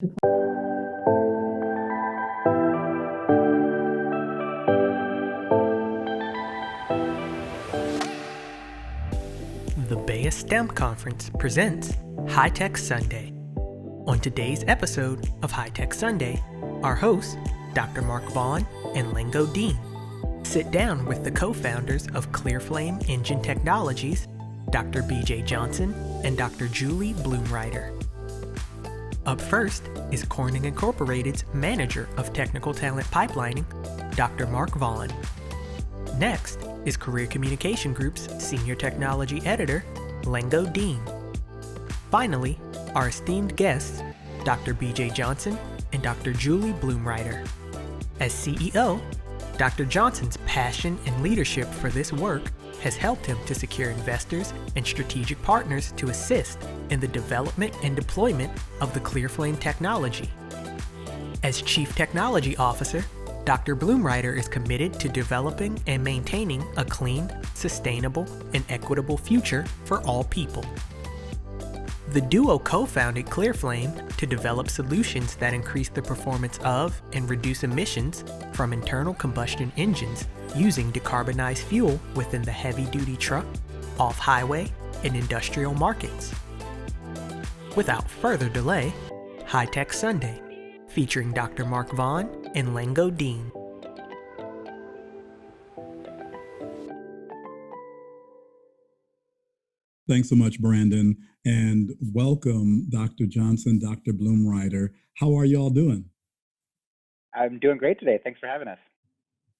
The BEYA STEM Conference presents High Tech Sunday. On today's episode of High Tech Sunday, our hosts, Dr. Mark Vaughn and Lango Deen, sit down with the co-founders of ClearFlame Engine Technologies, Dr. BJ Johnson and Dr. Julie Blumreiter. Up first is Corning Incorporated's Manager of Technical Talent Pipelining, Dr. Mark Vaughn. Next is Career Communication Group's Senior Technology Editor, Lango Deen. Finally, our esteemed guests, Dr. BJ Johnson and Dr. Julie Blumreiter. As CEO, Dr. Johnson's passion and leadership for this work has helped him to secure investors and strategic partners to assist in the development and deployment of the ClearFlame technology. As Chief Technology Officer, Dr. Blumreiter is committed to developing and maintaining a clean, sustainable, and equitable future for all people. The duo co-founded ClearFlame to develop solutions that increase the performance of and reduce emissions from internal combustion engines using decarbonized fuel within the heavy-duty truck, off-highway, and industrial markets. Without further delay, High Tech Sunday, featuring Dr. Mark Vaughn and Lango Deen. Thanks so much, Brandon, and welcome, Dr. Johnson, Dr. Blumreiter. How are you all doing? I'm doing great today. Thanks for having us.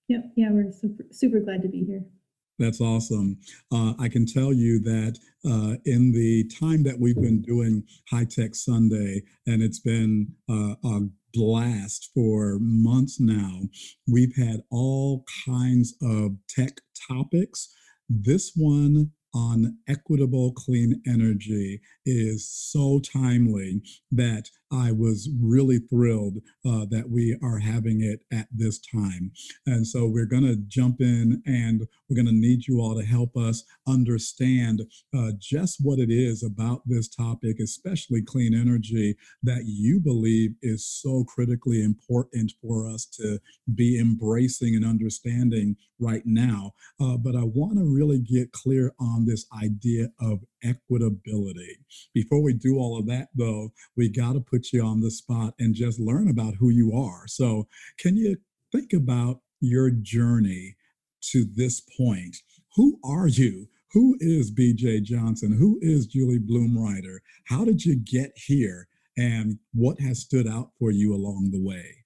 Yep. Yeah, we're super glad to be here. That's awesome. I can tell you that in the time that we've been doing High Tech Sunday, and it's been a blast for months now, we've had all kinds of tech topics. This one on equitable clean energy is so timely that I was really thrilled that we are having it at this time. And so we're going to jump in and we're going to need you all to help us understand just what it is about this topic, especially clean energy, that you believe is so critically important for us to be embracing and understanding right now. But I want to really get clear on this idea of equitability. Before we do all of that, though, we got to put you on the spot and just learn about who you are. So can you think about your journey to this point? Who are you? Who is BJ Johnson? Who is Julie Blumreiter? How did you get here? And what has stood out for you along the way?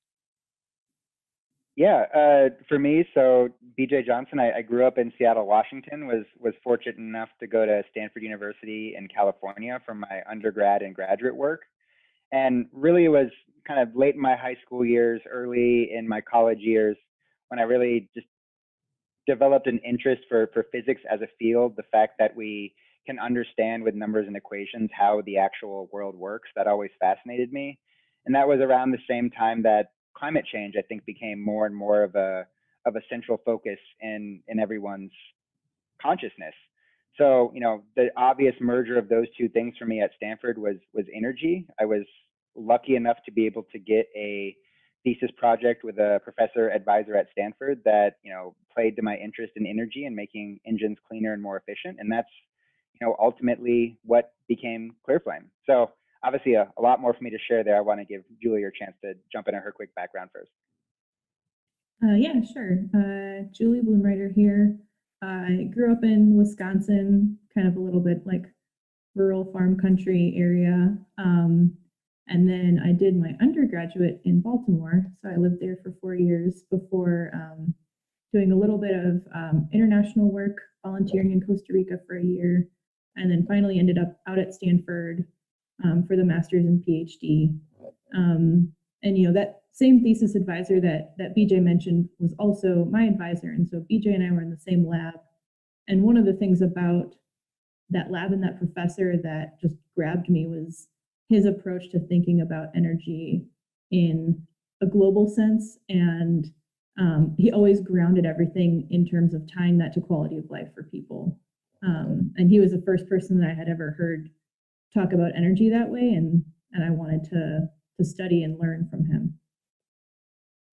Yeah, for me, so BJ Johnson, I grew up in Seattle, Washington, was fortunate enough to go to Stanford University in California for my undergrad and graduate work. And really it was kind of late in my high school years, early in my college years, when I really just developed an interest for physics as a field, the fact that we can understand with numbers and equations how the actual world works. That always fascinated me. And that was around the same time that climate change, I think, became more and more of a central focus in everyone's consciousness. So, you know, the obvious merger of those two things for me at Stanford was energy. I was lucky enough to be able to get a thesis project with a professor advisor at Stanford that, you know, played to my interest in energy and making engines cleaner and more efficient. And that's, you know, ultimately what became ClearFlame. So obviously a lot more for me to share there. I want to give Julie a chance to jump into her quick background first. Yeah, sure. Julie Blumreiter here. I grew up in Wisconsin, kind of a little bit like rural farm country area. And then I did my undergraduate in Baltimore. So I lived there for 4 years before doing a little bit of international work, volunteering in Costa Rica for a year, and then finally ended up out at Stanford for the master's and PhD. And, you know, that same thesis advisor that BJ mentioned was also my advisor. And so BJ and I were in the same lab. And one of the things about that lab and that professor that just grabbed me was his approach to thinking about energy in a global sense. And he always grounded everything in terms of tying that to quality of life for people. And he was the first person that I had ever heard talk about energy that way. And I wanted to study and learn from him.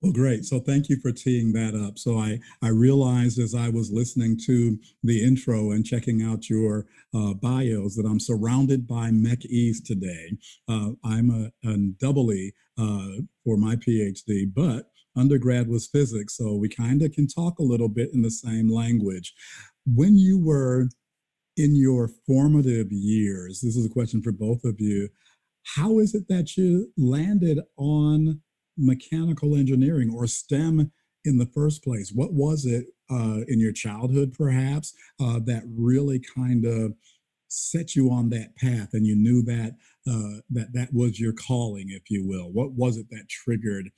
Well, great. So thank you for teeing that up. So I realized as I was listening to the intro and checking out your bios that I'm surrounded by MECs today. I'm a double E for my PhD, but undergrad was physics. So we kind of can talk a little bit in the same language. When you were in your formative years, this is a question for both of you, how is it that you landed on mechanical engineering or STEM in the first place? What was it in your childhood, perhaps, that really kind of set you on that path, and you knew that that was your calling, if you will? What was it that triggered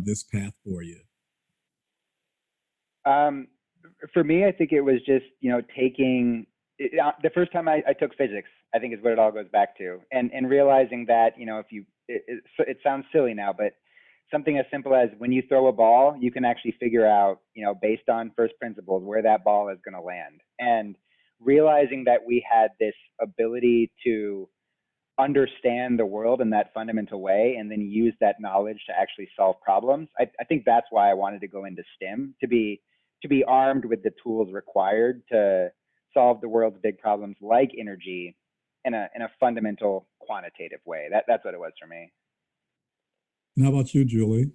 this path for you? For me, I think it was just, taking the first time I took physics, I think is what it all goes back to. And realizing that, if you, it sounds silly now, but something as simple as when you throw a ball, you can actually figure out, based on first principles, where that ball is going to land. And realizing that we had this ability to understand the world in that fundamental way and then use that knowledge to actually solve problems. I think that's why I wanted to go into STEM, to be armed with the tools required to solve the world's big problems like energy in a fundamental quantitative way. That's what it was for me. And how about you, Julie?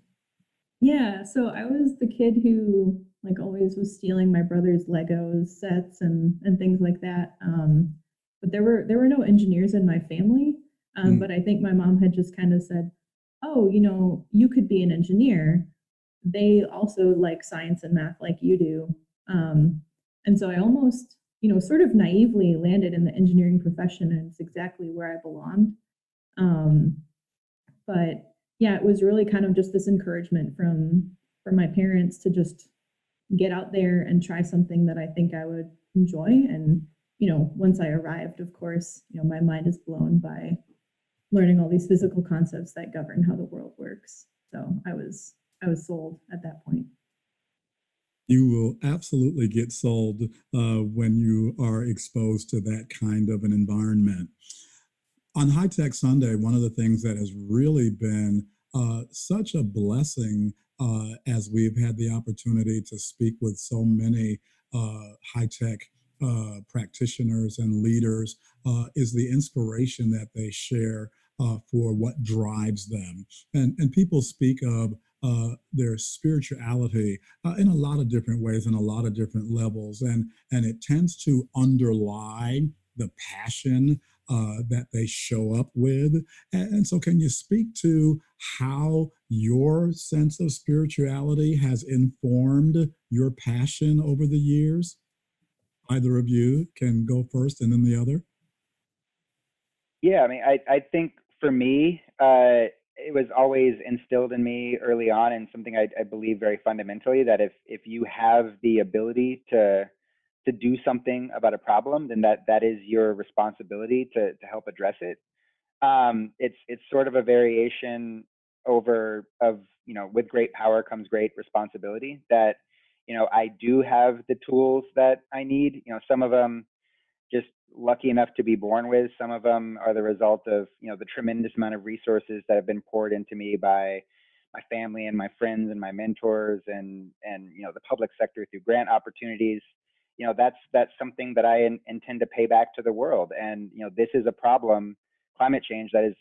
Yeah, so I was the kid who like always was stealing my brother's Legos sets and things like that. But there were no engineers in my family. But I think my mom had just kind of said, "Oh, you could be an engineer. They also like science and math like you do." And so I almost, sort of naively landed in the engineering profession, and it's exactly where I belonged. Um, but yeah, it was really kind of just this encouragement from my parents to just get out there and try something that I think I would enjoy. And once I arrived, of course, my mind is blown by learning all these physical concepts that govern how the world works. So I was sold at that point. You will absolutely get sold when you are exposed to that kind of an environment. On High Tech Sunday, one of the things that has really been such a blessing as we've had the opportunity to speak with so many high tech practitioners and leaders is the inspiration that they share for what drives them. And people speak of their spirituality in a lot of different ways and a lot of different levels. And it tends to underlie the passion that they show up with. And so, can you speak to how your sense of spirituality has informed your passion over the years? Either of you can go first and then the other. Yeah, I mean, I think for me, it was always instilled in me early on, and something I believe very fundamentally, that if you have the ability to do something about a problem, then that is your responsibility to help address it. It's sort of a variation over of, with great power comes great responsibility. That I do have the tools that I need. Some of them just lucky enough to be born with. Some of them are the result of the tremendous amount of resources that have been poured into me by my family and my friends and my mentors, and the public sector through grant opportunities. That's something that I intend to pay back to the world. And this is a problem, climate change, that is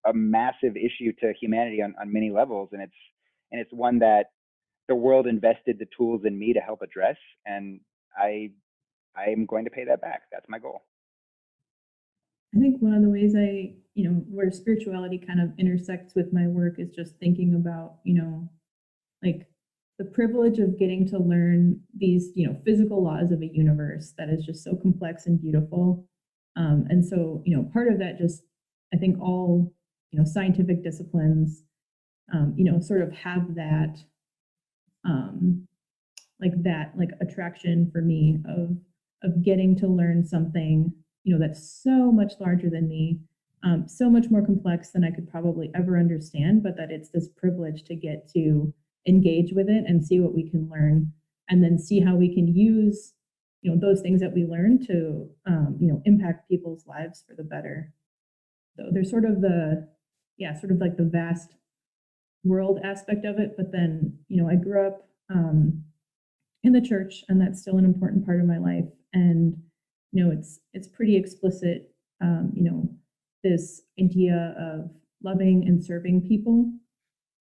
a massive issue to humanity on many levels, and it's one that the world invested the tools in me to help address, and I am going to pay that back. That's my goal. I think one of the ways where spirituality kind of intersects with my work is just thinking about, like the privilege of getting to learn these, physical laws of a universe that is just so complex and beautiful. And so, part of that just, I think all, scientific disciplines, sort of have that, like attraction for me of getting to learn something, that's so much larger than me, so much more complex than I could probably ever understand, but that it's this privilege to get to engage with it and see what we can learn, and then see how we can use, those things that we learn to, impact people's lives for the better. So there's sort of yeah, sort of like the vast world aspect of it. But then, I grew up in the church, and that's still an important part of my life. And it's pretty explicit. This idea of loving and serving people,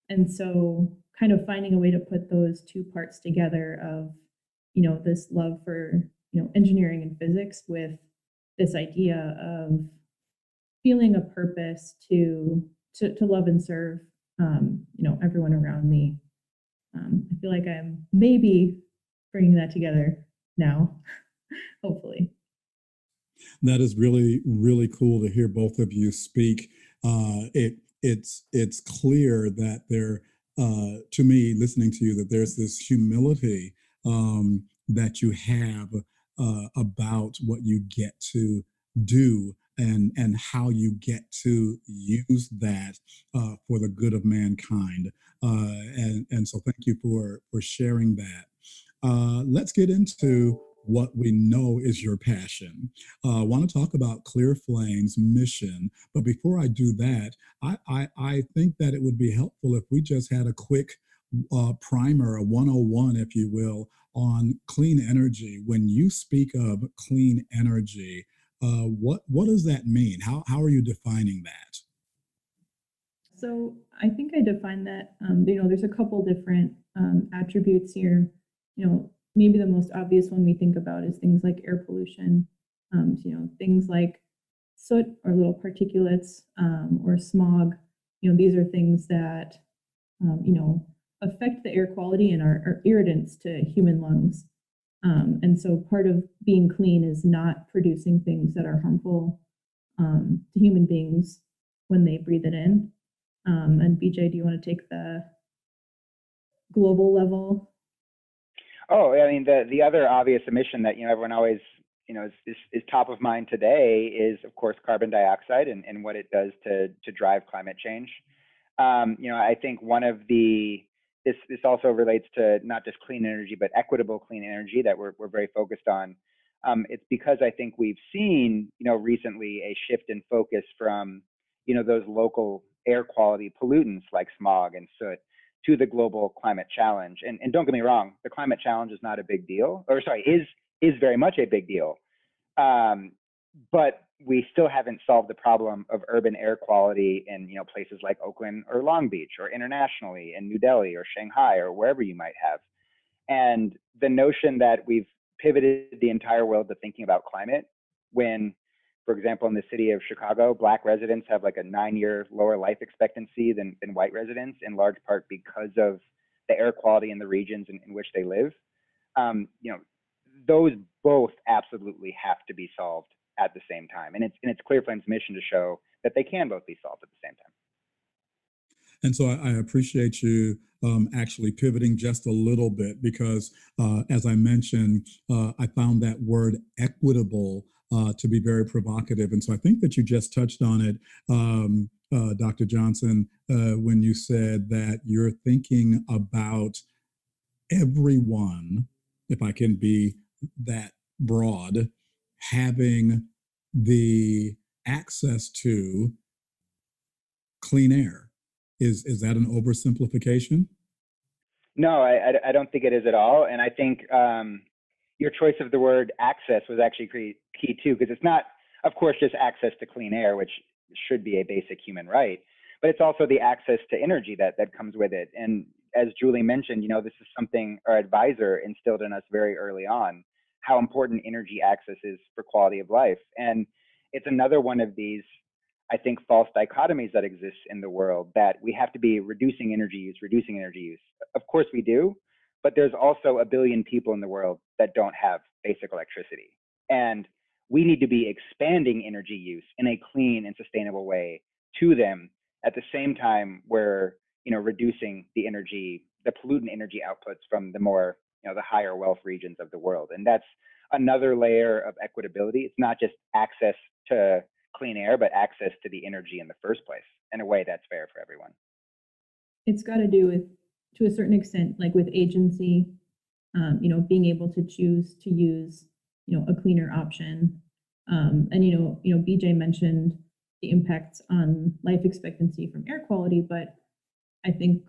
and so kind of finding a way to put those two parts together of this love for engineering and physics with this idea of feeling a purpose to love and serve everyone around me. I feel like I'm maybe bringing that together now, hopefully. That is really, really cool to hear both of you speak. It's clear that to me, listening to you, that there's this humility that you have about what you get to do and how you get to use that for the good of mankind. And so, thank you for sharing that. Let's get into what we know is your passion. I want to talk about ClearFlame's mission, but before I do that, I think that it would be helpful if we just had a quick primer, a 101, if you will, on clean energy. When you speak of clean energy, what does that mean? How are you defining that? So I think I define that, there's a couple different attributes here. Maybe the most obvious one we think about is things like air pollution. Things like soot or little particulates or smog. These are things that, affect the air quality and are irritants to human lungs. And so part of being clean is not producing things that are harmful to human beings when they breathe it in. And BJ, do you want to take the global level? Oh, I mean, the other obvious emission that everyone always is top of mind today is, of course, carbon dioxide and what it does to drive climate change. I think one of this also relates to not just clean energy but equitable clean energy that we're very focused on. It's because I think we've seen recently a shift in focus from those local air quality pollutants like smog and soot to the global climate challenge. And don't get me wrong, the climate challenge is not a big deal, or sorry, is very much a big deal. But we still haven't solved the problem of urban air quality in places like Oakland or Long Beach, or internationally in New Delhi or Shanghai or wherever you might have. And the notion that we've pivoted the entire world to thinking about climate when, for example, in the city of Chicago, Black residents have like a 9-year lower life expectancy than white residents, in large part because of the air quality in the regions in which they live. Those both absolutely have to be solved at the same time. And it's ClearFlame's mission to show that they can both be solved at the same time. And so I appreciate you actually pivoting just a little bit because, as I mentioned, I found that word equitable to be very provocative. And so I think that you just touched on it, Dr. Johnson, when you said that you're thinking about everyone, if I can be that broad, having the access to clean air. Is that an oversimplification? No, I don't think it is at all. And I think your choice of the word access was actually key too, because it's not, of course, just access to clean air, which should be a basic human right, but it's also the access to energy that comes with it. And as Julie mentioned, this is something our advisor instilled in us very early on, how important energy access is for quality of life. And it's another one of these, I think, false dichotomies that exists in the world, that we have to be reducing energy use. Of course we do, but there's also a billion people in the world that don't have basic electricity. And we need to be expanding energy use in a clean and sustainable way to them at the same time we're reducing the pollutant energy outputs from the more, the higher wealth regions of the world. And that's another layer of equitability. It's not just access to clean air, but access to the energy in the first place in a way that's fair for everyone. It's got to do with, to a certain extent, like with agency, being able to choose to use, a cleaner option. And BJ mentioned, the impacts on life expectancy from air quality, but I think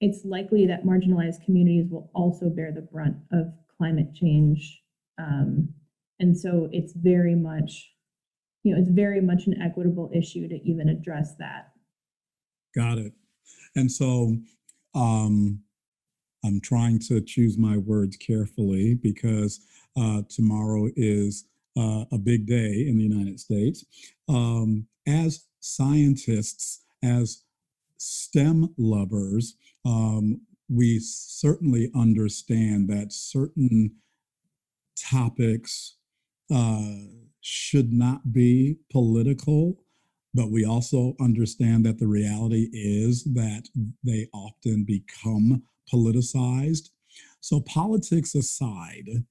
it's likely that marginalized communities will also bear the brunt of climate change. And so it's very much, it's very much an equitable issue to even address that. Got it. And so I'm trying to choose my words carefully because tomorrow is a big day in the United States. As scientists, as STEM lovers, we certainly understand that certain topics should not be political, but we also understand that the reality is that they often become politicized. So, politics aside,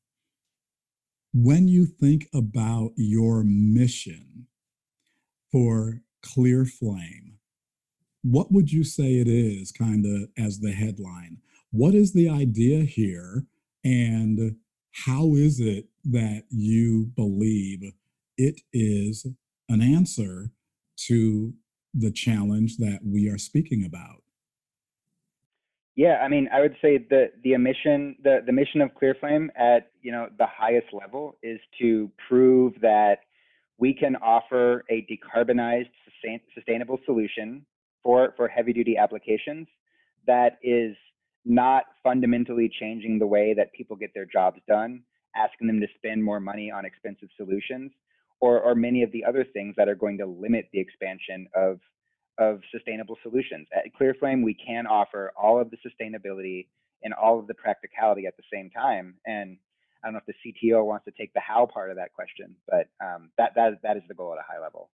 when you think about your mission for ClearFlame, what would you say it is, kind of as the headline? What is the idea here, and how is it that you believe it is an answer to the challenge that we are speaking about? Yeah, I mean, I would say the mission of ClearFlame at the highest level is to prove that we can offer a decarbonized, sustainable solution for heavy duty applications that is not fundamentally changing the way that people get their jobs done, asking them to spend more money on expensive solutions, or many of the other things that are going to limit the expansion of sustainable solutions. At ClearFlame, we can offer all of the sustainability and all of the practicality at the same time. And I don't know if the CTO wants to take the how part of that question, but that is the goal at a high level.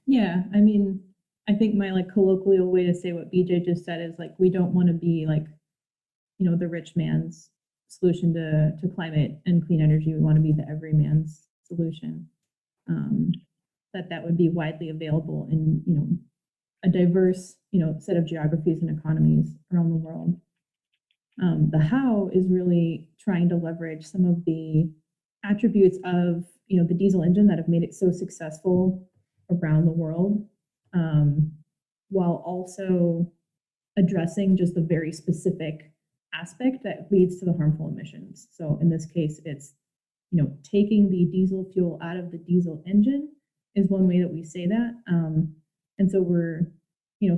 Yeah, I mean, I think my colloquial way to say what BJ just said is we don't want to be the rich man's solution to climate and clean energy. We want to be the everyman's solution. That would be widely available in a diverse set of geographies and economies around the world. The how is really trying to leverage some of the attributes of the diesel engine that have made it so successful around the world, while also addressing just the very specific aspect that leads to the harmful emissions. So in this case, it's taking the diesel fuel out of the diesel engine is one way that we say that. And so we're,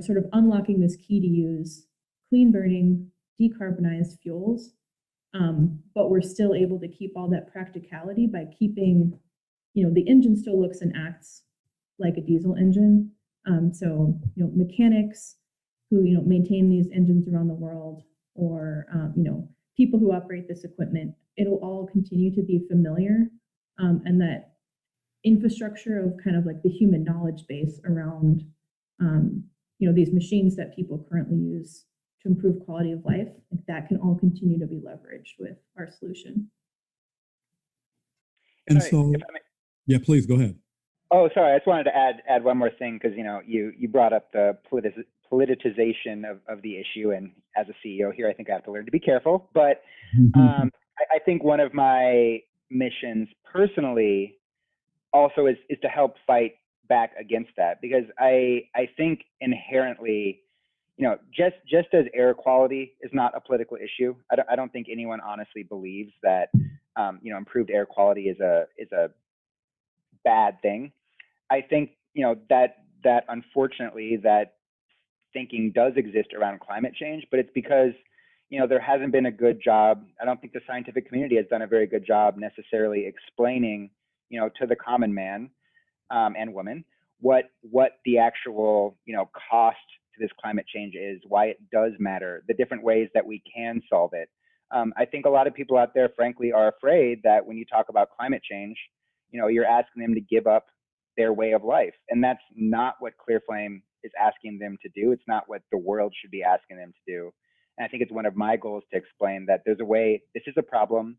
sort of unlocking this key to use clean burning, decarbonized fuels, but we're still able to keep all that practicality by keeping, the engine still looks and acts like a diesel engine. So, mechanics who, maintain these engines around the world, or, people who operate this equipment, it'll all continue to be familiar. And that infrastructure of kind of the human knowledge base around, these machines that people currently use to improve quality of life, that can all continue to be leveraged with our solution. And so, yeah, please go ahead. Oh, sorry. I just wanted to add one more thing because you brought up the politicization of the issue, and as a CEO here, I think I have to learn to be careful. But I think one of my missions personally also is to help fight back against that, because I think inherently, just as air quality is not a political issue, I don't think anyone honestly believes that improved air quality is a bad thing. I think that unfortunately that thinking does exist around climate change, but it's because there hasn't been a good job. I don't think the scientific community has done a very good job necessarily explaining to the common man and woman what the actual cost to this climate change is, why it does matter, the different ways that we can solve it. I think a lot of people out there, frankly, are afraid that when you talk about climate change, you're asking them to give up their way of life. And that's not what ClearFlame is asking them to do. It's not what the world should be asking them to do. And I think it's one of my goals to explain that there's a way, this is a problem,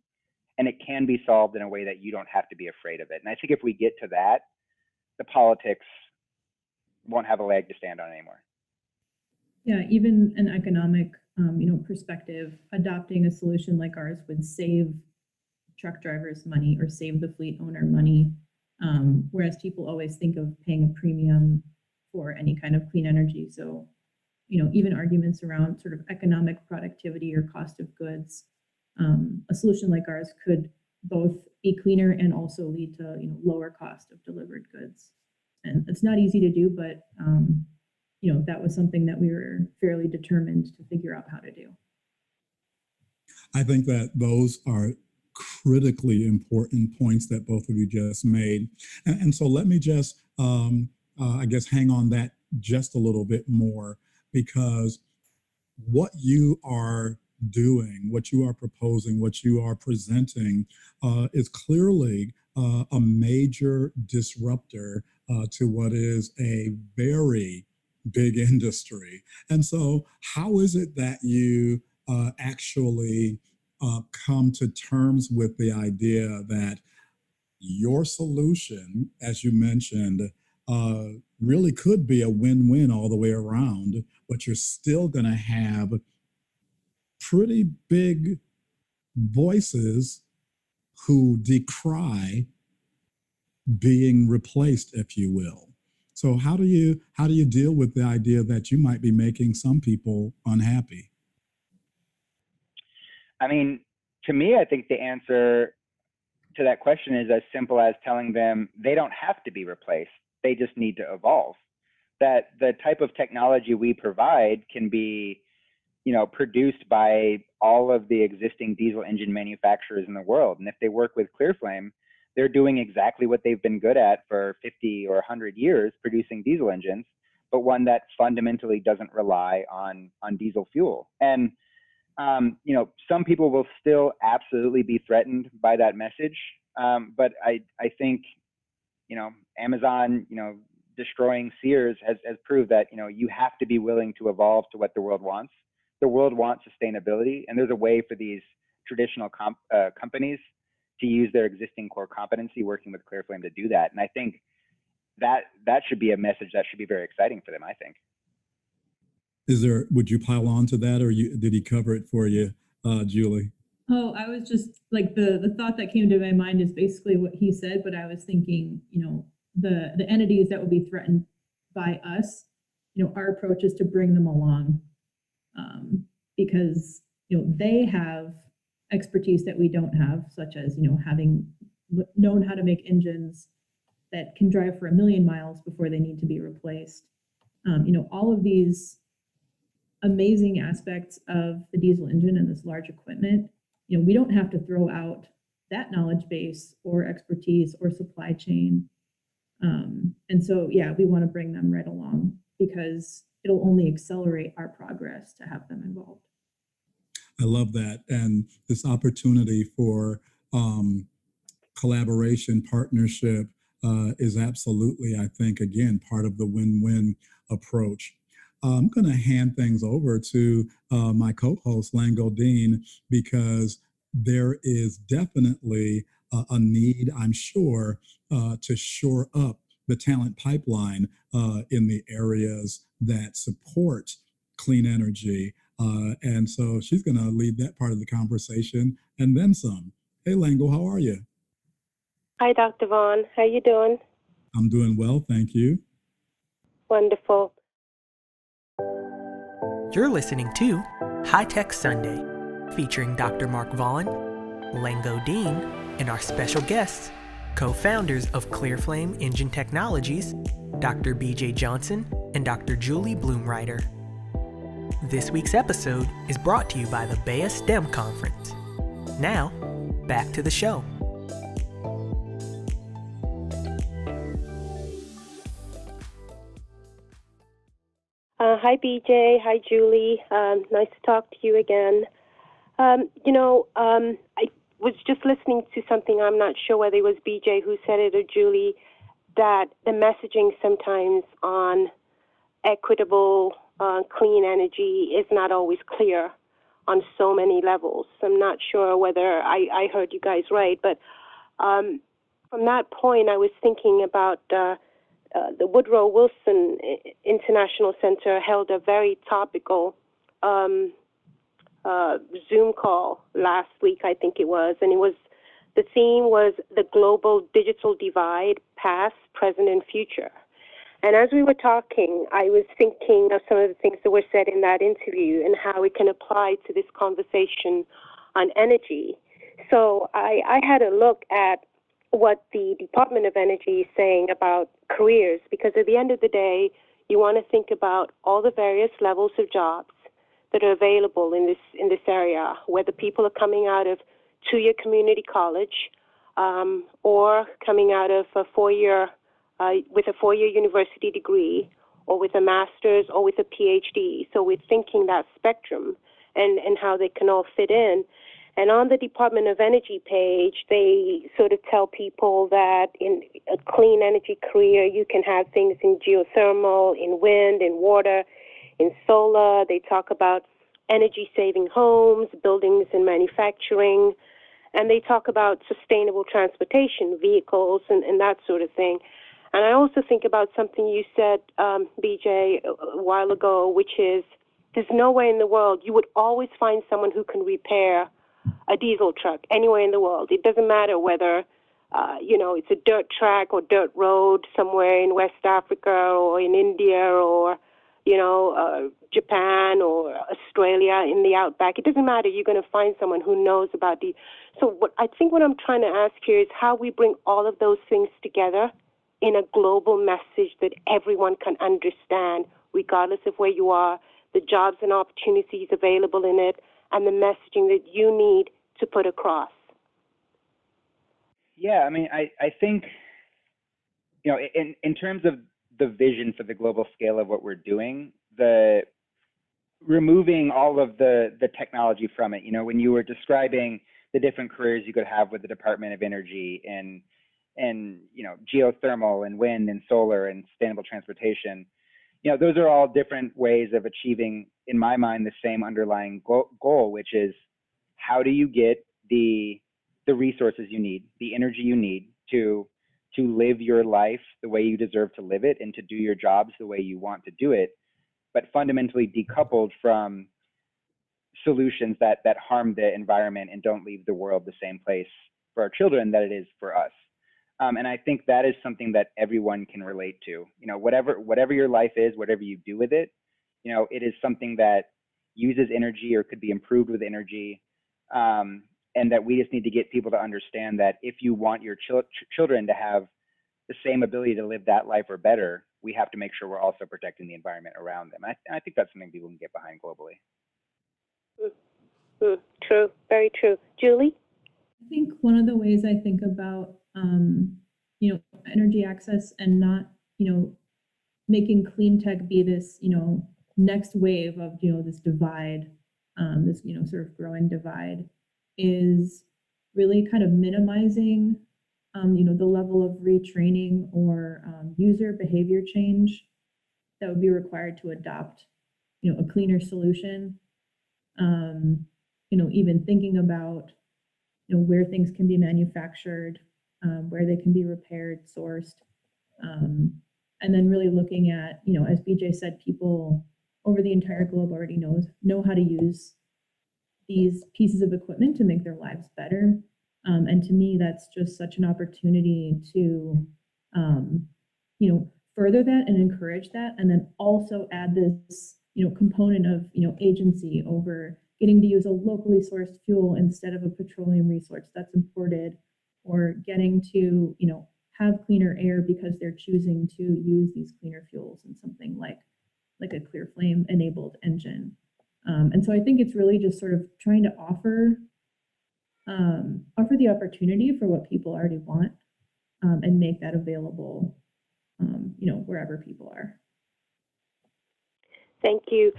and it can be solved in a way that you don't have to be afraid of it. And I think if we get to that, the politics won't have a leg to stand on anymore. Yeah, even an economic, perspective, adopting a solution like ours would save truck drivers money or save the fleet owner money. whereas people always think of paying a premium for any kind of clean energy. So, even arguments around sort of economic productivity or cost of goods, a solution like ours could both be cleaner and also lead to lower cost of delivered goods. And it's not easy to do, but that was something that we were fairly determined to figure out how to do. I think that those are critically important points that both of you just made. And so let me just, I guess, hang on that just a little bit more, because what you are doing, what you are proposing, what you are presenting is clearly a major disruptor to what is a very big industry. And so how is it that you actually come to terms with the idea that your solution, as you mentioned, really could be a win-win all the way around, but you're still going to have pretty big voices who decry being replaced, if you will. So how do you deal with the idea that you might be making some people unhappy? I mean, to me, I think the answer to that question is as simple as telling them they don't have to be replaced. They just need to evolve. That the type of technology we provide can be, produced by all of the existing diesel engine manufacturers in the world. And if they work with ClearFlame, they're doing exactly what they've been good at for 50 or 100 years, producing diesel engines, but one that fundamentally doesn't rely on diesel fuel. And some people will still absolutely be threatened by that message. But I think, Amazon, destroying Sears has proved that, you have to be willing to evolve to what the world wants. The world wants sustainability, and there's a way for these traditional companies to use their existing core competency working with ClearFlame to do that. And I think that should be a message that should be very exciting for them, I think. Would you pile on to that, or did he cover it for you, Julie? Oh, I was just like, the thought that came to my mind is basically what he said, but I was thinking, the entities that would be threatened by us, our approach is to bring them along, because, they have expertise that we don't have, such as, having known how to make engines that can drive for 1 million miles before they need to be replaced. All of these amazing aspects of the diesel engine and this large equipment, we don't have to throw out that knowledge base or expertise or supply chain. And so, yeah, we want to bring them right along because it'll only accelerate our progress to have them involved. I love that. And this opportunity for collaboration, partnership is absolutely, I think, again, part of the win-win approach. I'm going to hand things over to my co-host, Lango Deen, because there is definitely a need, I'm sure, to shore up the talent pipeline in the areas that support clean energy. And so she's going to lead that part of the conversation and then some. Hey, Lango, how are you? Hi, Dr. Vaughn. How you doing? I'm doing well, thank you. Wonderful. You're listening to High Tech Sunday, featuring Dr. Mark Vaughn, Lango Deen, and our special guests, co-founders of ClearFlame Engine Technologies, Dr. BJ Johnson and Dr. Julie Blumreiter. This week's episode is brought to you by the BEYA STEM Conference. Now, back to the show. Hi, BJ. Hi, Julie. Nice to talk to you again. I was just listening to something. I'm not sure whether it was BJ who said it or Julie, that the messaging sometimes on equitable, clean energy is not always clear on so many levels. I'm not sure whether I heard you guys right, but from that point, I was thinking about the Woodrow Wilson International Center held a very topical Zoom call last week, I think it was, and it was The theme was the global digital divide, past, present, and future. And as we were talking, I was thinking of some of the things that were said in that interview and how it can apply to this conversation on energy. So I had a look at what the Department of Energy is saying about careers, because at the end of the day, you want to think about all the various levels of jobs that are available in this area, whether people are coming out of two-year community college or coming out of a four-year with a four-year university degree, or with a master's, or with a PhD. So we're thinking that spectrum and how they can all fit in. And on the Department of Energy page, they sort of tell people that in a clean energy career, you can have things in geothermal, in wind, in water, in solar. They talk about energy-saving homes, buildings and manufacturing, and they talk about sustainable transportation, vehicles, and that sort of thing. And I also think about something you said, BJ, a while ago, which is there's nowhere in the world, you would always find someone who can repair a diesel truck anywhere in the world. It doesn't matter whether, it's a dirt track or dirt road somewhere in West Africa or in India or, Japan or Australia in the outback. It doesn't matter. You're going to find someone who knows about the. So what I'm trying to ask here is how we bring all of those things together in a global message that everyone can understand, regardless of where you are, the jobs and opportunities available in it, and the messaging that you need to put across. Yeah, I mean, I think, in terms of the vision for the global scale of what we're doing, the removing all of the technology from it, when you were describing the different careers you could have with the Department of Energy and geothermal and wind and solar and sustainable transportation, those are all different ways of achieving, in my mind, the same underlying goal, which is how do you get the resources you need, the energy you need to live your life the way you deserve to live it and to do your jobs the way you want to do it, but fundamentally decoupled from solutions that harm the environment and don't leave the world the same place for our children that it is for us. And I think that is something that everyone can relate to. Whatever your life is, whatever you do with it, it is something that uses energy or could be improved with energy. And that we just need to get people to understand that if you want your children to have the same ability to live that life or better, we have to make sure we're also protecting the environment around them. I think that's something people can get behind globally. True, very true. Julie? I think one of the ways I think about, energy access and not, making clean tech be this, next wave of, this divide, this, sort of growing divide, is really kind of minimizing, the level of retraining or user behavior change that would be required to adopt, a cleaner solution. Even thinking about, where things can be manufactured, where they can be repaired, sourced, and then really looking at, as BJ said, people over the entire globe already know how to use these pieces of equipment to make their lives better. And to me, that's just such an opportunity to, further that and encourage that, and then also add this, component of, agency over getting to use a locally sourced fuel instead of a petroleum resource that's imported, or getting to, have cleaner air because they're choosing to use these cleaner fuels in something like a ClearFlame enabled engine. And so I think it's really just sort of trying to offer the opportunity for what people already want, and make that available, wherever people are. Thank you.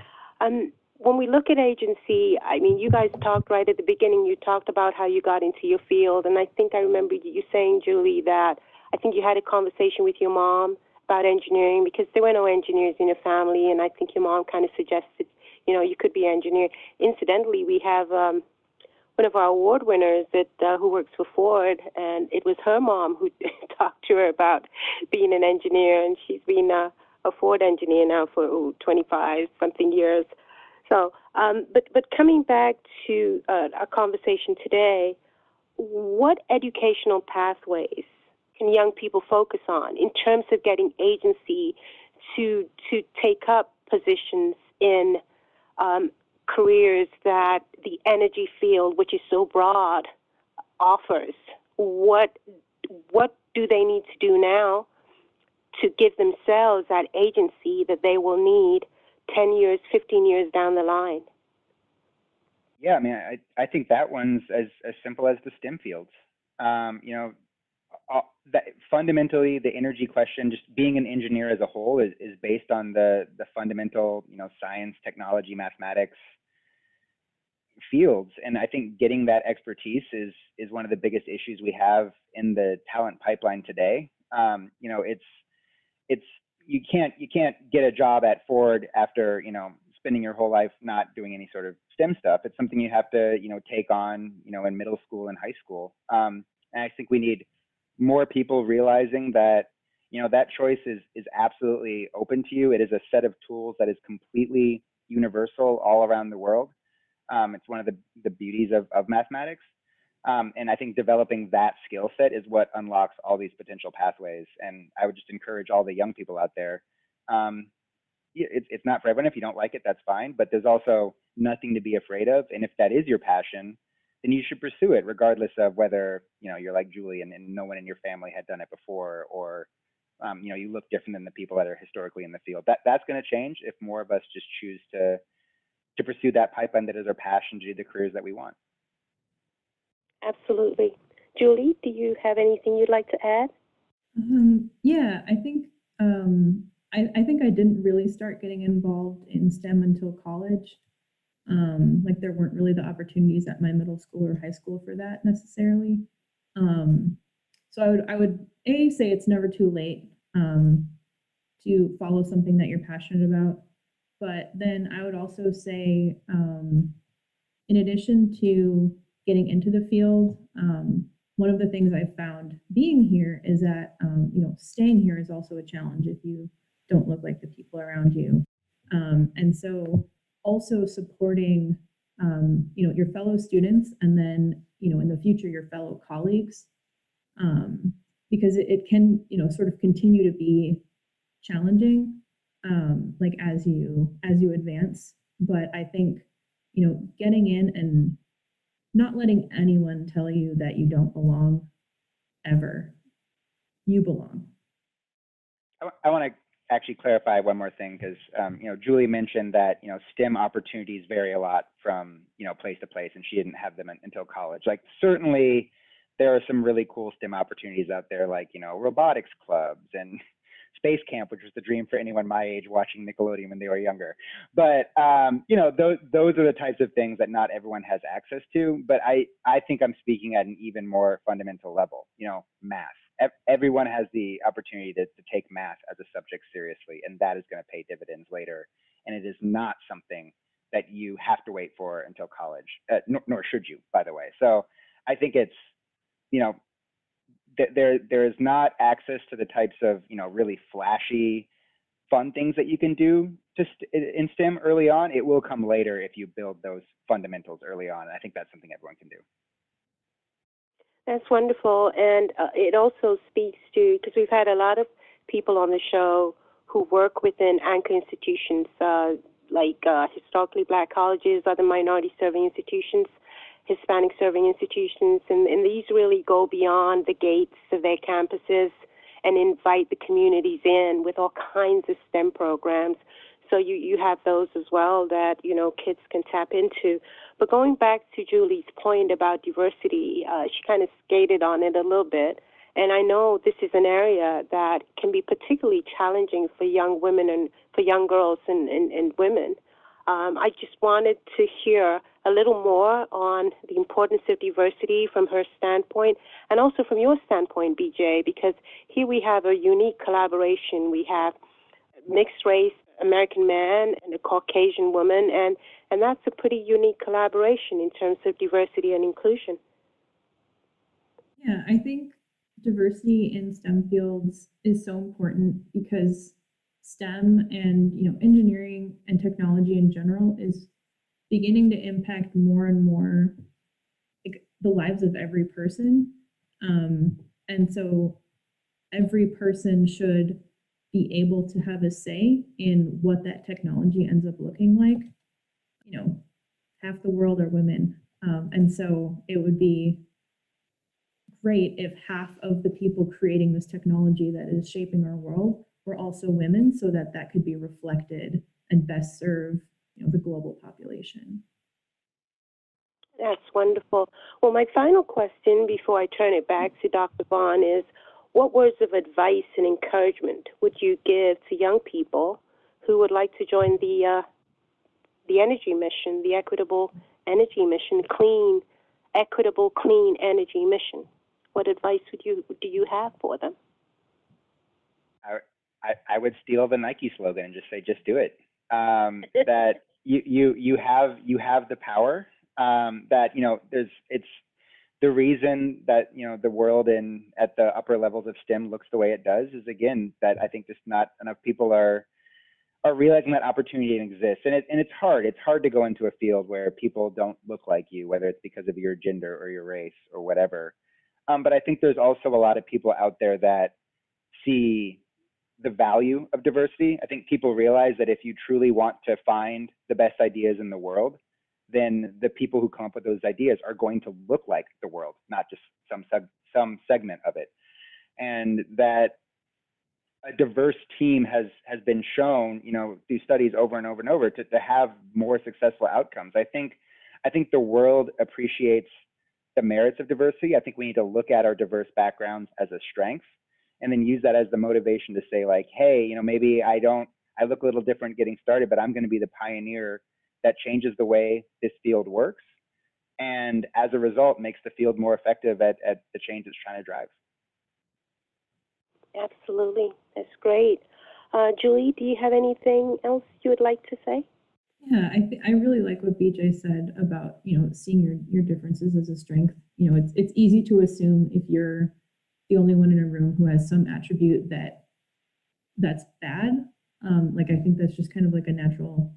When we look at agency, I mean, you guys talked right at the beginning, you talked about how you got into your field. And I think I remember you saying, Julie, that I think you had a conversation with your mom about engineering because there were no engineers in your family. And I think your mom kind of suggested, you could be an engineer. Incidentally, we have one of our award winners who works for Ford, and it was her mom who talked to her about being an engineer. And she's been a Ford engineer now for 25-something years. So, but coming back to our conversation today, what educational pathways can young people focus on in terms of getting agency to take up positions in careers that the energy field, which is so broad, offers? What do they need to do now to give themselves that agency that they will need 10 years, 15 years down the line? Yeah, I mean, I think that one's as simple as the STEM fields. Fundamentally, the energy question, just being an engineer as a whole, is based on the fundamental, science, technology, mathematics fields. And I think getting that expertise is one of the biggest issues we have in the talent pipeline today. It's you can't get a job at Ford after spending your whole life not doing any sort of STEM stuff. It's something you have to take on in middle school and high school. And I think we need more people realizing that that choice is absolutely open to you. It is a set of tools that is completely universal all around the world. It's one of the beauties of mathematics. And I think developing that skill set is what unlocks all these potential pathways. And I would just encourage all the young people out there. It's not for everyone. If you don't like it, that's fine. But there's also nothing to be afraid of. And if that is your passion, then you should pursue it, regardless of whether you're like Julie and no one in your family had done it before, or you look different than the people that are historically in the field. That's going to change if more of us just choose to pursue that pipeline that is our passion, to do the careers that we want. Absolutely. Julie, do you have anything you'd like to add? Yeah, I think I think I didn't really start getting involved in STEM until college. Like there weren't really the opportunities at my middle school or high school for that necessarily. So I would say it's never too late to follow something that you're passionate about. But then I would also say, in addition to getting into the field, one of the things I've found being here is that staying here is also a challenge if you don't look like the people around you. And so also supporting your fellow students, and then in the future your fellow colleagues, because it can sort of continue to be challenging like as you advance. But I think getting in and not letting anyone tell you that you don't belong ever. You belong. I want to actually clarify one more thing, because Julie mentioned that STEM opportunities vary a lot from place to place, and she didn't have them until college. Like, certainly there are some really cool STEM opportunities out there, like robotics clubs and space camp, which was the dream for anyone my age watching Nickelodeon when they were younger. But those are the types of things that not everyone has access to. But I think I'm speaking at an even more fundamental level. Math. Everyone has the opportunity to take math as a subject seriously, and that is going to pay dividends later. And it is not something that you have to wait for until college, nor should you, by the way. So I think it's, there is not access to the types of, really flashy, fun things that you can do in STEM early on. It will come later if you build those fundamentals early on. And I think that's something everyone can do. That's wonderful. And it also speaks to, because we've had a lot of people on the show who work within anchor institutions, like historically Black colleges, other minority-serving institutions, Hispanic-serving institutions, and these really go beyond the gates of their campuses and invite the communities in with all kinds of STEM programs. So you have those as well that, kids can tap into. But going back to Julie's point about diversity, she kind of skated on it a little bit. And I know this is an area that can be particularly challenging for young women and for young girls and women. I just wanted to hear a little more on the importance of diversity from her standpoint, and also from your standpoint, BJ, because here we have a unique collaboration. We have mixed race American man and a Caucasian woman, and that's a pretty unique collaboration in terms of diversity and inclusion. Yeah, I think diversity in STEM fields is so important because STEM and engineering and technology in general is beginning to impact more and more the lives of every person. And so every person should be able to have a say in what that technology ends up looking like. You know, half the world are women. And so it would be great if half of the people creating this technology that is shaping our world were also women, so that that could be reflected and best serve, the global population. That's wonderful. Well, my final question before I turn it back to Dr. Vaughn is, what words of advice and encouragement would you give to young people who would like to join the energy mission, the equitable energy mission, clean, equitable, clean energy mission? What advice do you have for them? I would steal the Nike slogan and just say, just do it. That you have the power. That it's the reason that the world at the upper levels of STEM looks the way it does is, again, that I think just not enough people are realizing that opportunity exists, and it's hard. It's hard to go into a field where people don't look like you, whether it's because of your gender or your race or whatever. But I think there's also a lot of people out there that see the value of diversity. I think people realize that if you truly want to find the best ideas in the world, then the people who come up with those ideas are going to look like the world, not just some segment of it. And that a diverse team has been shown, through studies over and over and over, to have more successful outcomes. I think the world appreciates the merits of diversity. I think we need to look at our diverse backgrounds as a strength, and then use that as the motivation to say, like, hey, maybe I look a little different getting started, but I'm going to be the pioneer that changes the way this field works, and as a result makes the field more effective at the change it's trying to drive. Absolutely. That's great. Julie, do you have anything else you would like to say? Yeah, I really like what BJ said about, seeing your differences as a strength. It's easy to assume if you're the only one in a room who has some attribute that's bad. Like, I think that's just kind of like a natural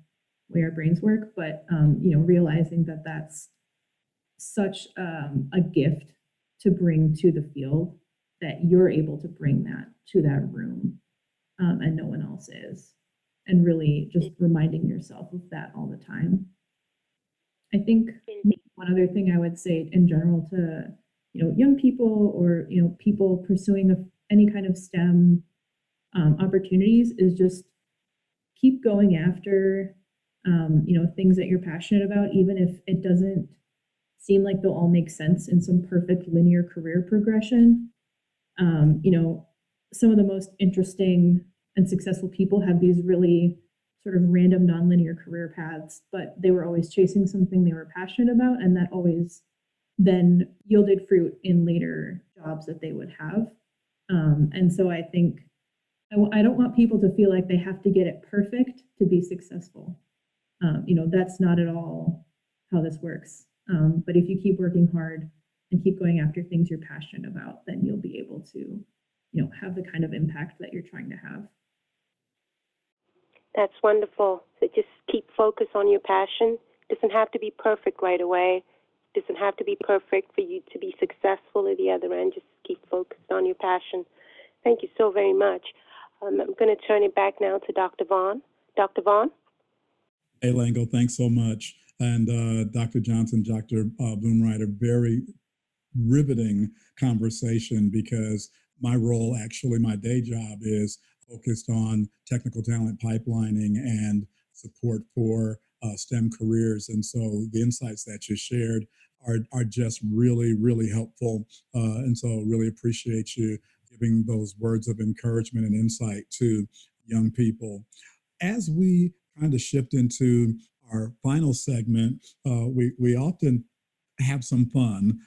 way our brains work, but realizing that that's such a gift to bring to the field, that you're able to bring that to that room, and no one else is, and really just reminding yourself of that all the time. I think one other thing I would say in general to young people, or people pursuing any kind of STEM opportunities, is just keep going after things that you're passionate about, even if it doesn't seem like they'll all make sense in some perfect linear career progression. Some of the most interesting and successful people have these really sort of random nonlinear career paths, but they were always chasing something they were passionate about, and that always then yielded fruit in later jobs that they would have. And so I think I don't want people to feel like they have to get it perfect to be successful. That's not at all how this works. But if you keep working hard and keep going after things you're passionate about, then you'll be able to, have the kind of impact that you're trying to have. That's wonderful. So just keep focused on your passion. It doesn't have to be perfect right away. It doesn't have to be perfect for you to be successful at the other end. Just keep focused on your passion. Thank you so very much. I'm going to turn it back now to Dr. Vaughn. Dr. Vaughn? Hey, Lango, thanks so much. And Dr. Johnson, Dr. Blumreiter, very riveting conversation, because my role, actually, my day job, is focused on technical talent pipelining and support for STEM careers. And so the insights that you shared are just really, really helpful. And so really appreciate you giving those words of encouragement and insight to young people. As we kind of shift into our final segment, we often have some fun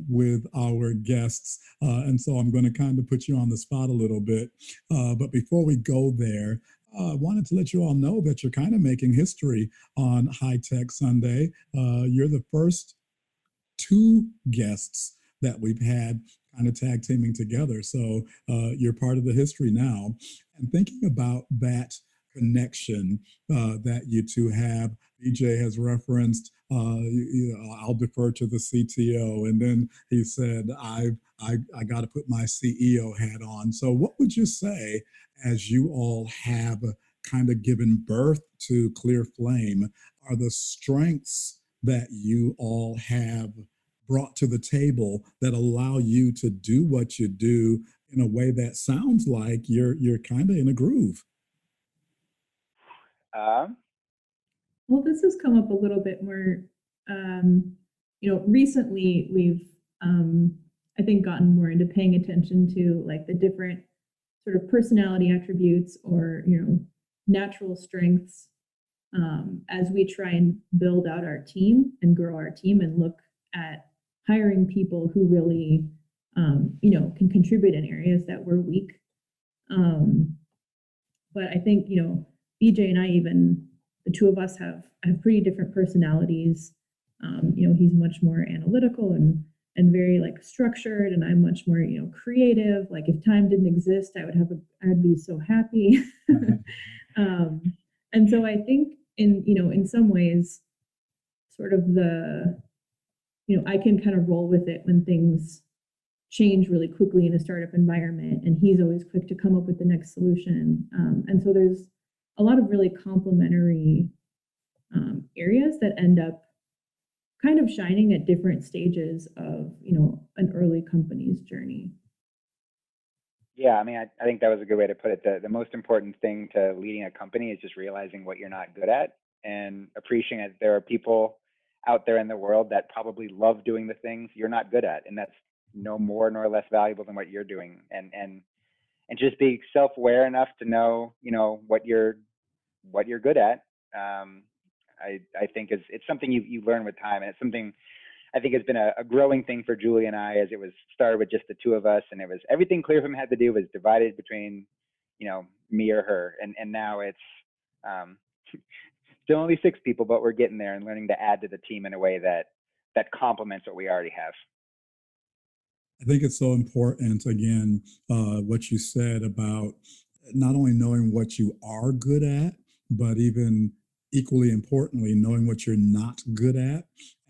with our guests. And so I'm going to kind of put you on the spot a little bit. But before we go there, I wanted to let you all know that you're kind of making history on High Tech Sunday. You're the first two guests that we've had kind of tag teaming together. So you're part of the history now. And thinking about that connection that you two have, BJ has referenced I'll defer to the CTO. And then he said, I got to put my CEO hat on. So what would you say, as you all have kind of given birth to ClearFlame, are the strengths that you all have brought to the table that allow you to do what you do in a way that sounds like you're kind of in a groove? Um, Well, this has come up a little bit more, recently we've, I think, gotten more into paying attention to like the different sort of personality attributes or, natural strengths as we try and build out our team and grow our team and look at hiring people who really, can contribute in areas that we're weak. Um, but I think, BJ and I, even the two of us have pretty different personalities. He's much more analytical and very like structured, and I'm much more, creative. Like if time didn't exist, I'd be so happy. um, and so I think in some ways, sort of I can kind of roll with it when things change really quickly in a startup environment, and he's always quick to come up with the next solution. And so there's a lot of really complementary areas that end up kind of shining at different stages of an early company's journey. yeah, I mean, I think that was a good way to put it. The most important thing to leading a company is just realizing what you're not good at and appreciating that there are people out there in the world that probably love doing the things you're not good at, and that's no more nor less valuable than what you're doing. And just be self-aware enough to know, what you're good at. Um, I think it's something you learn with time, and it's something I think has been a growing thing for Julie and I, as it was started with just the two of us, and it was everything ClearFlame had to do was divided between, me or her, and now it's um, still only 6 people, but we're getting there and learning to add to the team in a way that complements what we already have. I think it's so important, again, what you said about not only knowing what you are good at, but even equally importantly, knowing what you're not good at,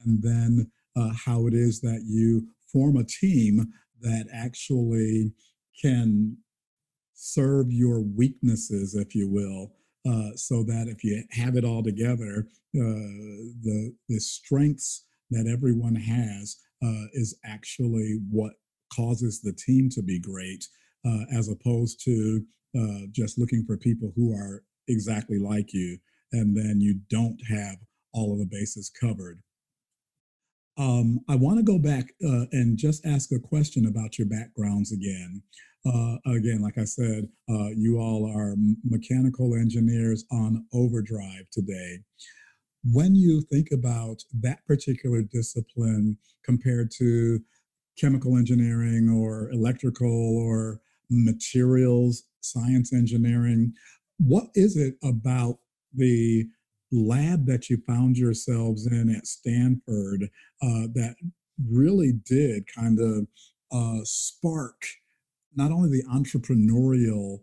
and then how it is that you form a team that actually can serve your weaknesses, if you will, so that if you have it all together, the strengths that everyone has is actually what causes the team to be great, as opposed to just looking for people who are exactly like you, and then you don't have all of the bases covered. I want to go back and just ask a question about your backgrounds again. Again, like I said, you all are mechanical engineers on overdrive today. When you think about that particular discipline compared to chemical engineering or electrical or materials science engineering, what is it about the lab that you found yourselves in at Stanford that really did kind of spark not only the entrepreneurial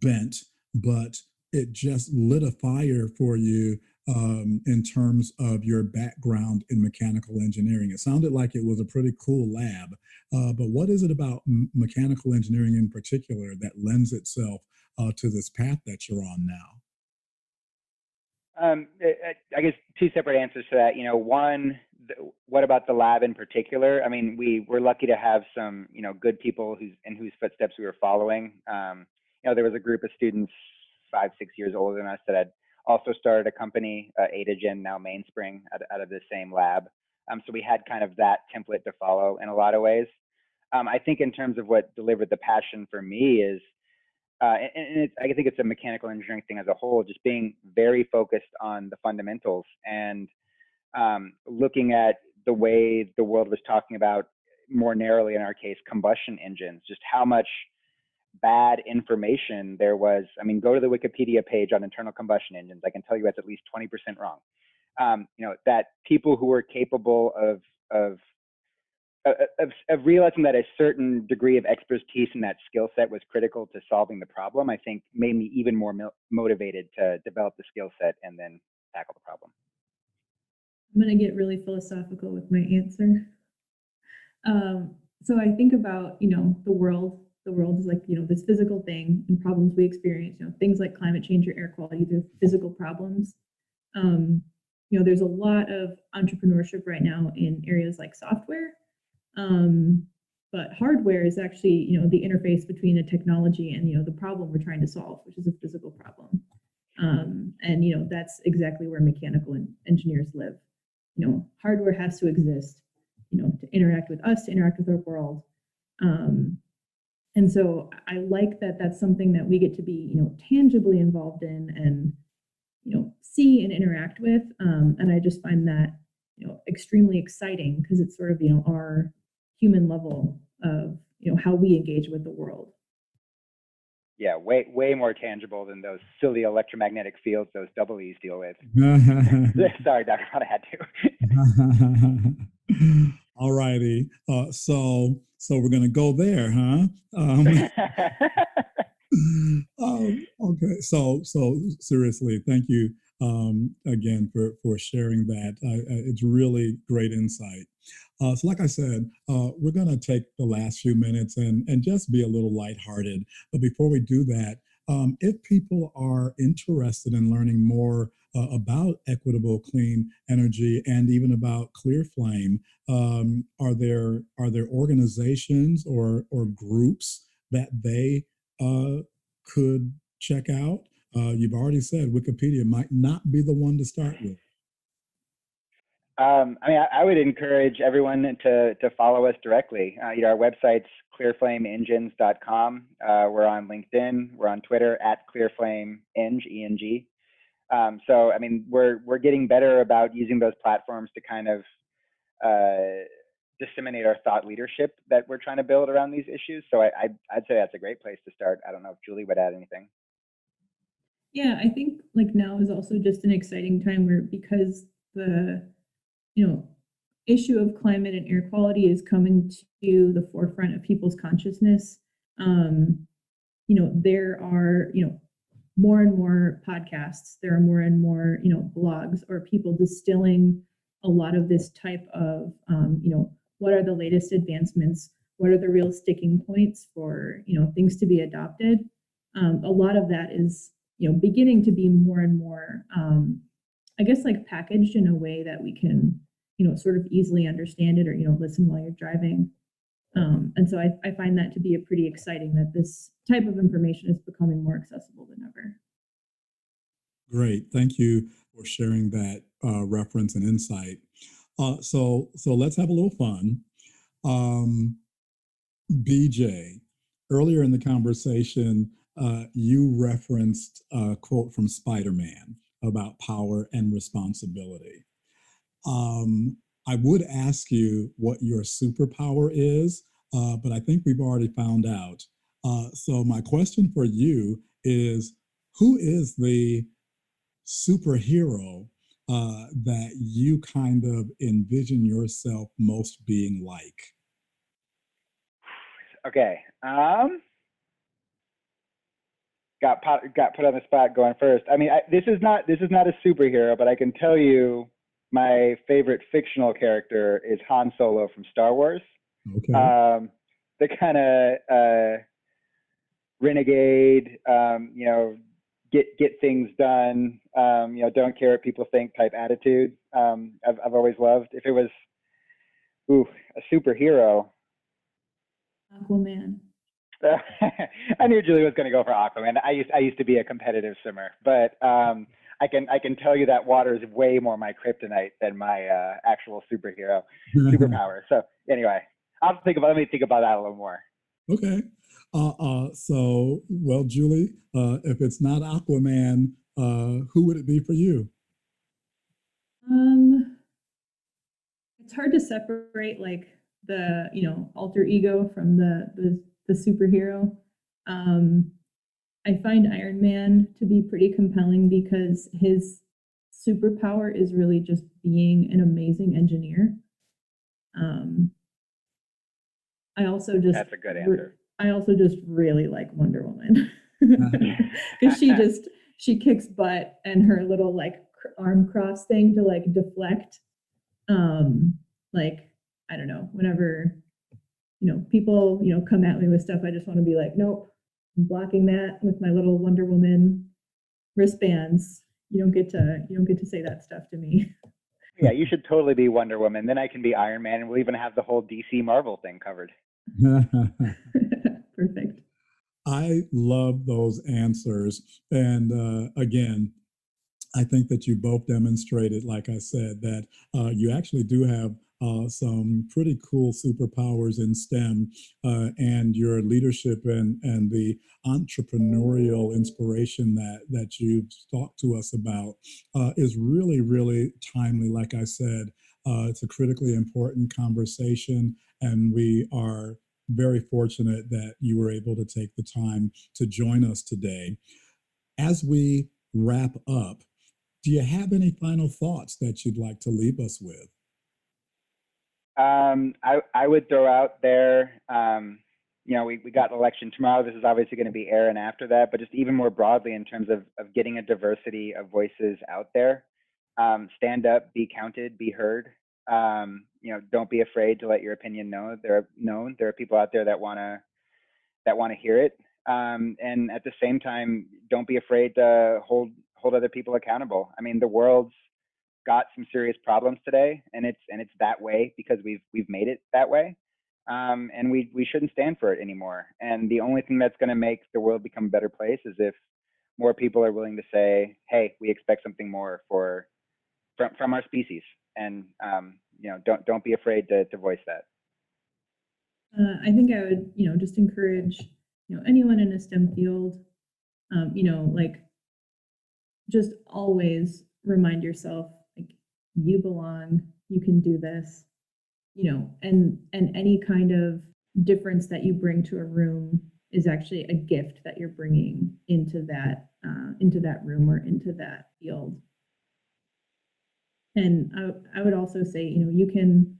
bent, but it just lit a fire for you in terms of your background in mechanical engineering? It sounded like it was a pretty cool lab, but what is it about mechanical engineering in particular that lends itself to this path that you're on now? I guess two separate answers to that. One, what about the lab in particular? I mean, we're lucky to have some, good people in whose footsteps we were following. There was a group of students 5-6 years older than us that had also started a company, Adagen, now Mainspring, out of the same lab. So we had kind of that template to follow in a lot of ways. I think in terms of what delivered the passion for me is, I think it's a mechanical engineering thing as a whole, just being very focused on the fundamentals and looking at the way the world was talking about, more narrowly in our case, combustion engines, just how much bad information there was. I mean, go to the Wikipedia page on internal combustion engines. I can tell you that's at least 20% wrong. That people who were capable of realizing that a certain degree of expertise in that skill set was critical to solving the problem, I think made me even more motivated to develop the skill set and then tackle the problem. I'm going to get really philosophical with my answer. So I think about, the world. The world is like, this physical thing and problems we experience, things like climate change or air quality, they're physical problems. There's a lot of entrepreneurship right now in areas like software. But hardware is actually, the interface between a technology and, the problem we're trying to solve, which is a physical problem. And that's exactly where mechanical engineers live. Hardware has to exist, to interact with us, to interact with our world. And so I like that that's something that we get to be, tangibly involved in and, see and interact with. And I just find that, extremely exciting because it's sort of, our human level of, how we engage with the world. Yeah, way more tangible than those silly electromagnetic fields those double E's deal with. Sorry, Dr. Vaughn, I had to. All righty. So we're going to go there, huh? Okay. So seriously, thank you again for sharing that. It's really great insight. So like I said, we're going to take the last few minutes and just be a little lighthearted. But before we do that, if people are interested in learning more about equitable clean energy and even about ClearFlame, are there organizations or groups that they could check out? You've already said Wikipedia might not be the one to start with. I would encourage everyone to follow us directly. Our website's clearflameengines.com. We're on LinkedIn. We're on Twitter at ClearFlameEng, E-N-G. So, we're getting better about using those platforms to kind of disseminate our thought leadership that we're trying to build around these issues. So I'd say that's a great place to start. I don't know if Julie would add anything. Yeah, I think now is also just an exciting time where, because the issue of climate and air quality is coming to the forefront of people's consciousness. There are, more and more podcasts, there are more and more, blogs or people distilling a lot of this type of, what are the latest advancements? What are the real sticking points for, things to be adopted? A lot of that is, beginning to be more and more, packaged in a way that we can, sort of easily understand it or, listen while you're driving. And so I find that to be a pretty exciting that this type of information is becoming more accessible than ever. Great. Thank you for sharing that reference and insight. So let's have a little fun. BJ, earlier in the conversation, you referenced a quote from Spider-Man about power and responsibility. I would ask you what your superpower is, but I think we've already found out. So my question for you is, who is the superhero that you kind of envision yourself most being like? Okay. Got put on the spot going first. This is not a superhero, but I can tell you my favorite fictional character is Han Solo from Star Wars. Okay. The kind of renegade, get things done, don't care what people think type attitude. I've always loved. If it was a superhero, Aquaman. I knew Julie was going to go for Aquaman. I used to be a competitive swimmer, but I can tell you that water is way more my kryptonite than my actual superpower. So anyway, let me think about that a little more. Okay. So, well, Julie, if it's not Aquaman, who would it be for you? It's hard to separate the alter ego from the superhero. I find Iron Man to be pretty compelling because his superpower is really just being an amazing engineer. That's a good answer. I also just really like Wonder Woman because she kicks butt, and her little arm cross thing to deflect Like, I don't know, whenever, people, come at me with stuff, I just want to be like, nope, I'm blocking that with my little Wonder Woman wristbands. You don't get to say that stuff to me. Yeah, you should totally be Wonder Woman. Then I can be Iron Man, and we'll even have the whole DC Marvel thing covered. Perfect. I love those answers. And again, I think that you both demonstrated, like I said, that you actually do have some pretty cool superpowers in STEM, and your leadership and the entrepreneurial inspiration that you've talked to us about is really, really timely. Like I said, it's a critically important conversation, and we are very fortunate that you were able to take the time to join us today. As we wrap up, do you have any final thoughts that you'd like to leave us with? I would throw out there, we got an election tomorrow. This is obviously going to be airing after that, but just even more broadly in terms of getting a diversity of voices out there. Stand up, be counted, be heard. Don't be afraid to let your opinion known. There are people out there that want to hear it. And at the same time, don't be afraid to hold other people accountable. I mean, the world's got some serious problems today, and it's that way because we've made it that way. And we shouldn't stand for it anymore. And the only thing that's going to make the world become a better place is if more people are willing to say, "Hey, we expect something more from our species." And don't be afraid to voice that. I think I would, just encourage, anyone in a STEM field, like just always remind yourself, like, you belong, you can do this, and any kind of difference that you bring to a room is actually a gift that you're bringing into that room or into that field. And I would also say, you can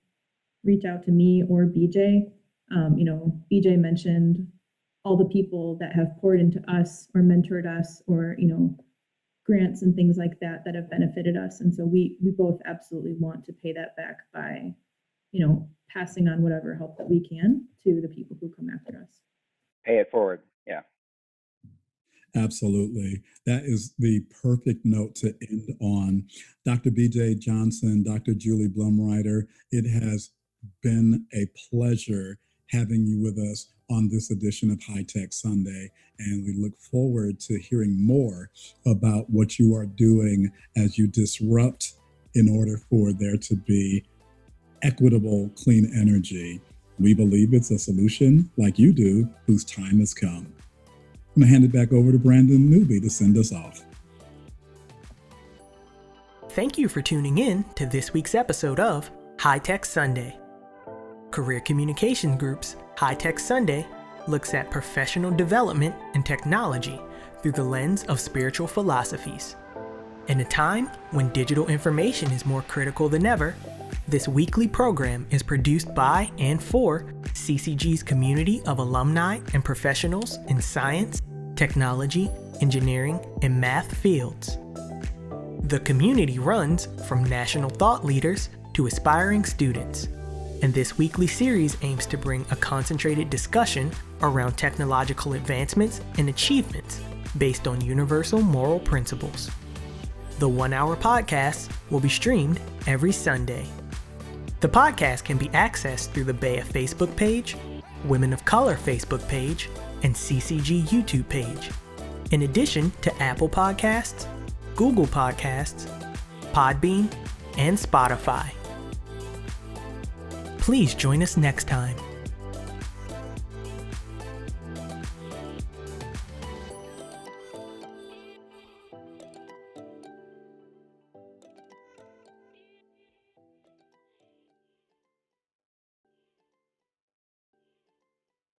reach out to me or BJ. BJ mentioned all the people that have poured into us or mentored us or, grants and things like that have benefited us. And so we both absolutely want to pay that back by, passing on whatever help that we can to the people who come after us. Pay it forward. Yeah. Absolutely. That is the perfect note to end on. Dr. BJ Johnson, Dr. Julie Blumreiter, it has been a pleasure having you with us on this edition of High Tech Sunday. And we look forward to hearing more about what you are doing as you disrupt in order for there to be equitable, clean energy. We believe it's a solution, like you do, whose time has come. I'm going to hand it back over to Brandon Newby to send us off. Thank you for tuning in to this week's episode of High Tech Sunday. Career Communications Group's High Tech Sunday looks at professional development and technology through the lens of spiritual philosophies. In a time when digital information is more critical than ever, this weekly program is produced by and for CCG's community of alumni and professionals in science, technology, engineering, and math fields. The community runs from national thought leaders to aspiring students, and this weekly series aims to bring a concentrated discussion around technological advancements and achievements based on universal moral principles. The 1-hour podcast will be streamed every Sunday. The podcast can be accessed through the BEYA Facebook page, Women of Color Facebook page, and CCG YouTube page, in addition to Apple Podcasts, Google Podcasts, Podbean, and Spotify. Please join us next time.